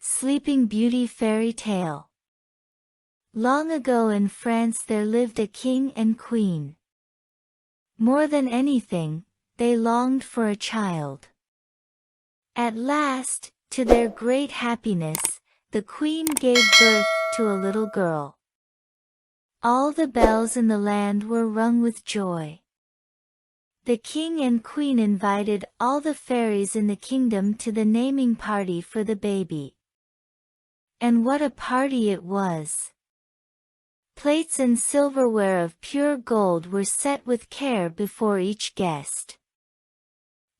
Sleeping Beauty Fairy Tale. Long ago in France there lived a king and queen. More than anything, they longed for a child. At last, to their great happiness, the queen gave birth to a little girl. All the bells in the land were rung with joy. The king and queen invited all the fairies in the kingdom to the naming party for the baby. And what a party it was! Plates and silverware of pure gold were set with care before each guest.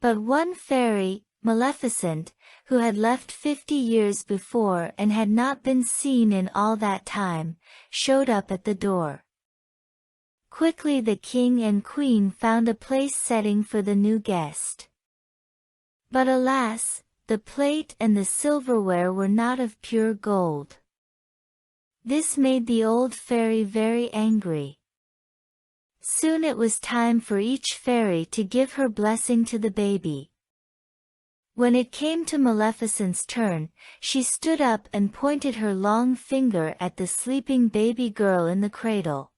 But one fairy, Maleficent, who had left 50 years before and had not been seen in all that time, showed up at the door. Quickly the king and queen found a place setting for the new guest. But alas, the plate and the silverware were not of pure gold. This made the old fairy very angry. Soon it was time for each fairy to give her blessing to the baby. When it came to Maleficent's turn, she stood up and pointed her long finger at the sleeping baby girl in the cradle.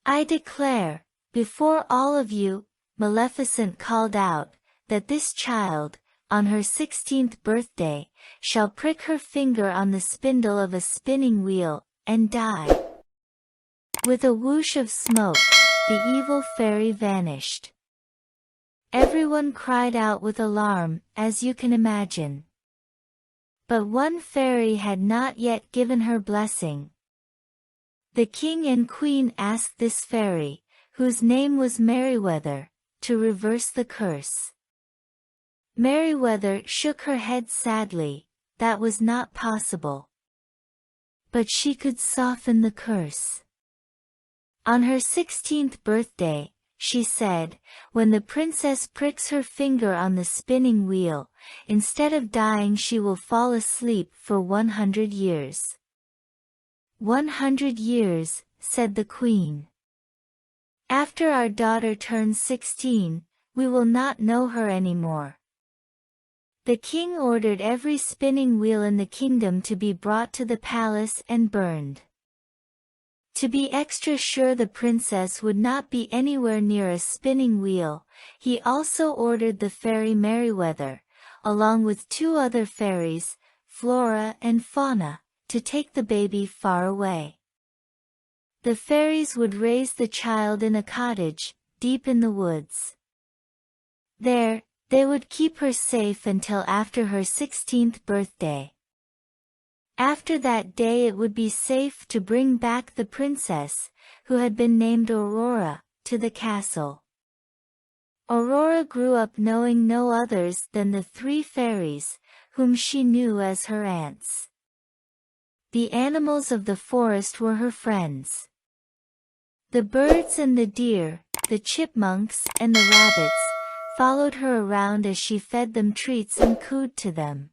"I declare, before all of you," Maleficent called out, "that this child, on her 16th birthday, shall prick her finger on the spindle of a spinning wheel, and die." With a whoosh of smoke, the evil fairy vanished. Everyone cried out with alarm, as you can imagine. But one fairy had not yet given her blessing. The king and queen asked this fairy, whose name was Merryweather, to reverse the curse. Merryweather shook her head sadly. That was not possible. But she could soften the curse. On her 16th birthday, she said, when the princess pricks her finger on the spinning wheel, instead of dying she will fall asleep for 100 years. 100 years, said the queen. After our daughter turns 16, we will not know her anymore. The king ordered every spinning wheel in the kingdom to be brought to the palace and burned. To be extra sure the princess would not be anywhere near a spinning wheel, he also ordered the fairy Merryweather, along with 2 other fairies, Flora and Fauna, to take the baby far away. The fairies would raise the child in a cottage, deep in the woods. There, they would keep her safe until after her 16th birthday. After that day it would be safe to bring back the princess, who had been named Aurora, to the castle. Aurora grew up knowing no others than the 3 fairies, whom she knew as her aunts. The animals of the forest were her friends. The birds and the deer, the chipmunks and the rabbits, followed her around as she fed them treats and cooed to them.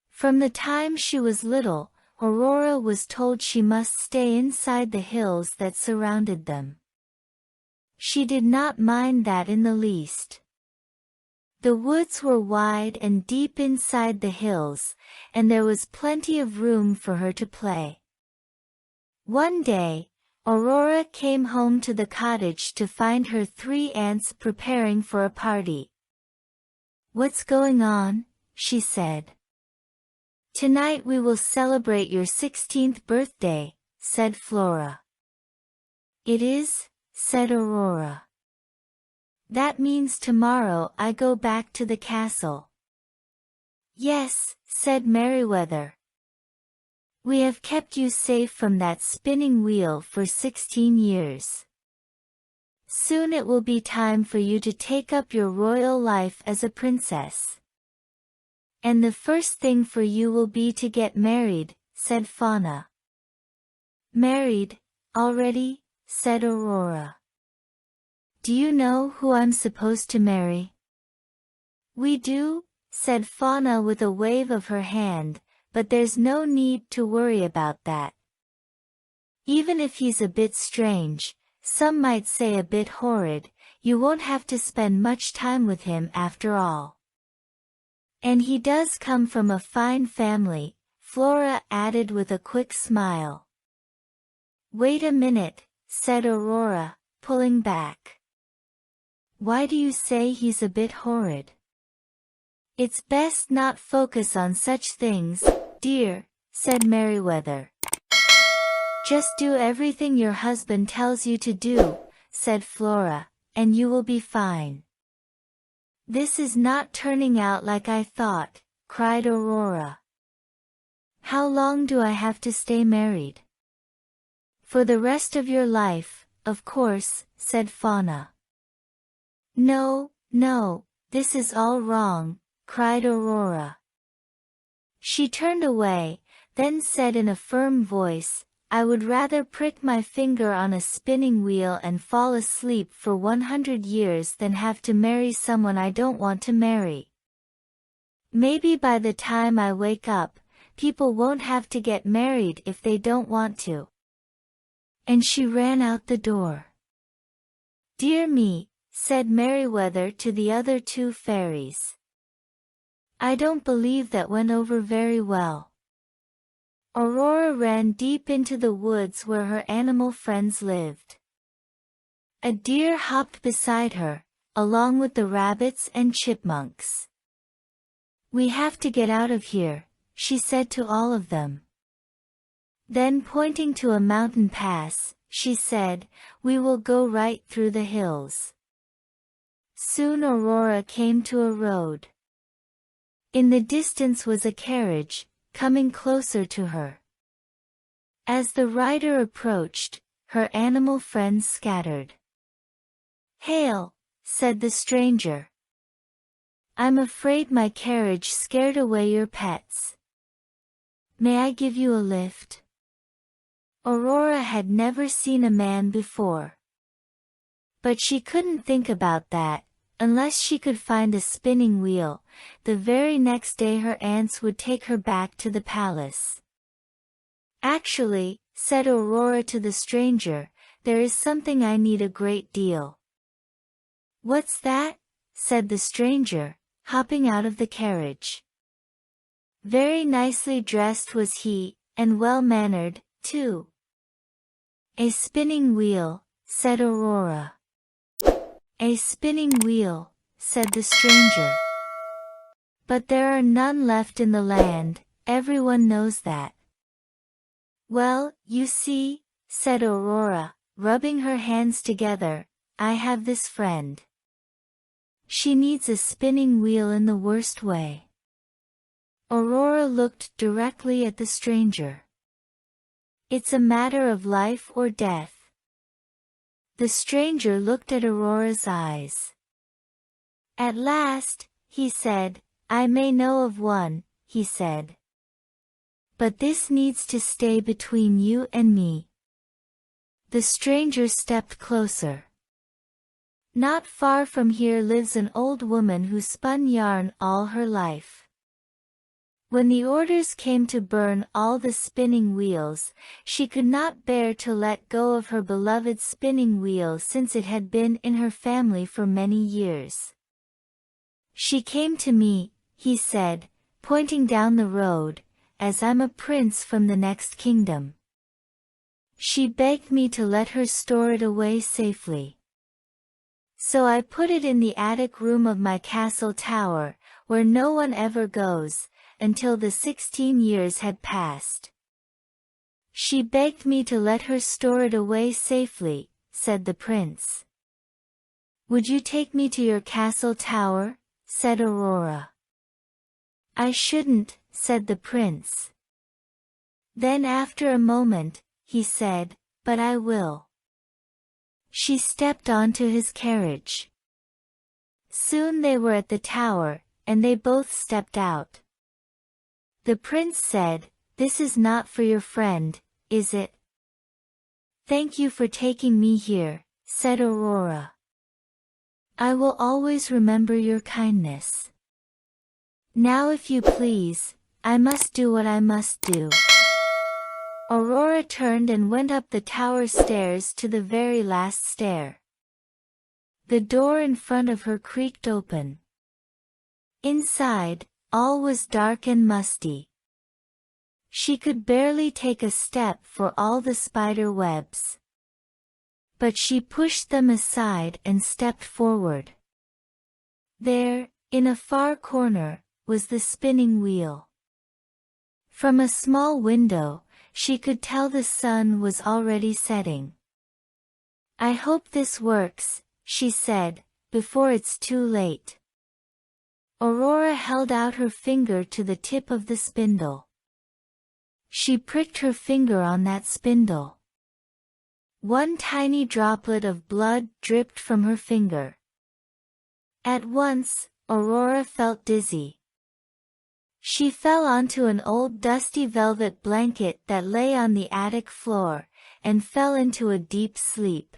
From the time she was little, Aurora was told she must stay inside the hills that surrounded them. She did not mind that in the least. The woods were wide and deep inside the hills, and there was plenty of room for her to play. One day, Aurora came home to the cottage to find her 3 aunts preparing for a party. "What's going on?" she said. "Tonight we will celebrate your 16th birthday," said Flora. "It is," said Aurora. "That means tomorrow I go back to the castle." "Yes," said Merryweather. "We have kept you safe from that spinning wheel for 16 years. Soon it will be time for you to take up your royal life as a princess. And the first thing for you will be to get married," said Fauna. "Married, already?" said Aurora. "Do you know who I'm supposed to marry?" "We do," said Fauna with a wave of her hand, "but there's no need to worry about that. Even if he's a bit strange, some might say a bit horrid, you won't have to spend much time with him after all. And he does come from a fine family, Flora added with a quick smile. Wait a minute, said Aurora, pulling back. Why do you say he's a bit horrid? It's best not focus on such things, dear, said Merryweather. Just do everything your husband tells you to do, said Flora, and you will be fine. This is not turning out like I thought, cried Aurora. How long do I have to stay married? For the rest of your life, of course, said Fauna. No, no, this is all wrong, cried Aurora. She turned away, then said in a firm voice, I would rather prick my finger on a spinning wheel and fall asleep for 100 years than have to marry someone I don't want to marry. Maybe by the time I wake up, people won't have to get married if they don't want to. And she ran out the door. Dear me, said Merryweather to the other two fairies. I don't believe that went over very well. Aurora ran deep into the woods where her animal friends lived. A deer hopped beside her, along with the rabbits and chipmunks. We have to get out of here, she said to all of them. Then pointing to a mountain pass, she said, we will go right through the hills. Soon Aurora came to a road. In the distance was a carriage, coming closer to her. As the rider approached, her animal friends scattered. Hail, said the stranger. I'm afraid my carriage scared away your pets. May I give you a lift? Aurora had never seen a man before. But she couldn't think about that. Unless she could find a spinning wheel, the very next day her aunts would take her back to the palace. Actually, said Aurora to the stranger, there is something I need a great deal. What's that? Said the stranger, hopping out of the carriage. Very nicely dressed was he, and well-mannered, too. A spinning wheel, said Aurora. A spinning wheel, said the stranger. But there are none left in the land, everyone knows that. Well, you see, said Aurora, rubbing her hands together, I have this friend. She needs a spinning wheel in the worst way. Aurora looked directly at the stranger. It's a matter of life or death. The stranger looked at Aurora's eyes. At last, he said, I may know of one, he said. But this needs to stay between you and me. The stranger stepped closer. Not far from here lives an old woman who spun yarn all her life. When the orders came to burn all the spinning wheels, she could not bear to let go of her beloved spinning wheel since it had been in her family for many years. She came to me, he said, pointing down the road, as I'm a prince from the next kingdom. She begged me to let her store it away safely. So I put it in the attic room of my castle tower, where no one ever goes, until the 16 years had passed. She begged me to let her store it away safely, said the prince. Would you take me to your castle tower? Said Aurora. I shouldn't, said the prince. Then after a moment, he said, but I will. She stepped onto his carriage. Soon they were at the tower, and they both stepped out. The prince said, this is not for your friend, is it? Thank you for taking me here, said Aurora. I will always remember your kindness. Now if you please, I must do what I must do. Aurora turned and went up the tower stairs to the very last stair. The door in front of her creaked open. Inside, all was dark and musty. She could barely take a step for all the spider webs. But she pushed them aside and stepped forward. There, in a far corner, was the spinning wheel. From a small window, she could tell the sun was already setting. "I hope this works," she said, "before it's too late." Aurora held out her finger to the tip of the spindle. She pricked her finger on that spindle. One tiny droplet of blood dripped from her finger. At once, Aurora felt dizzy. She fell onto an old dusty velvet blanket that lay on the attic floor, and fell into a deep sleep.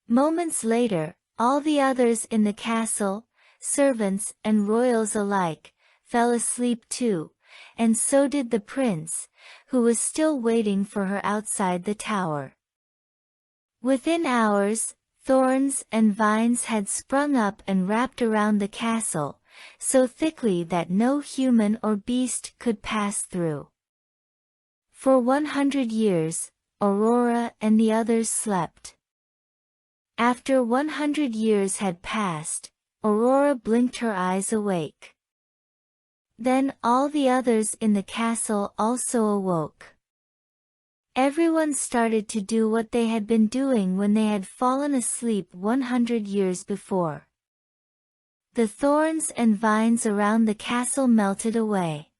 Moments later, all the others in the castle, servants and royals alike, fell asleep too, and so did the prince, who was still waiting for her outside the tower. Within hours, thorns and vines had sprung up and wrapped around the castle, so thickly that no human or beast could pass through. For 100 years, Aurora and the others slept. After 100 years had passed, Aurora blinked her eyes awake. Then all the others in the castle also awoke. Everyone started to do what they had been doing when they had fallen asleep 100 years before. The thorns and vines around the castle melted away.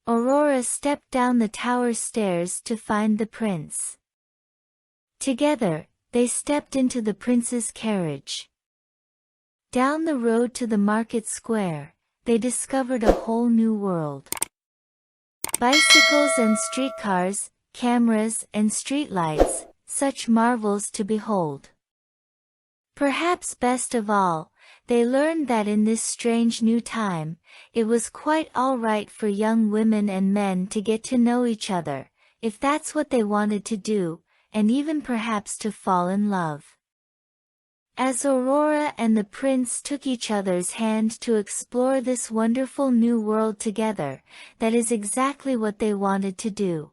Aurora stepped down the tower stairs to find the prince. Together, they stepped into the prince's carriage. Down the road to the market square, they discovered a whole new world. Bicycles and streetcars, cameras and streetlights, such marvels to behold. Perhaps best of all, they learned that in this strange new time, it was quite all right for young women and men to get to know each other, if that's what they wanted to do, and even perhaps to fall in love. As Aurora and the prince took each other's hand to explore this wonderful new world together, that is exactly what they wanted to do.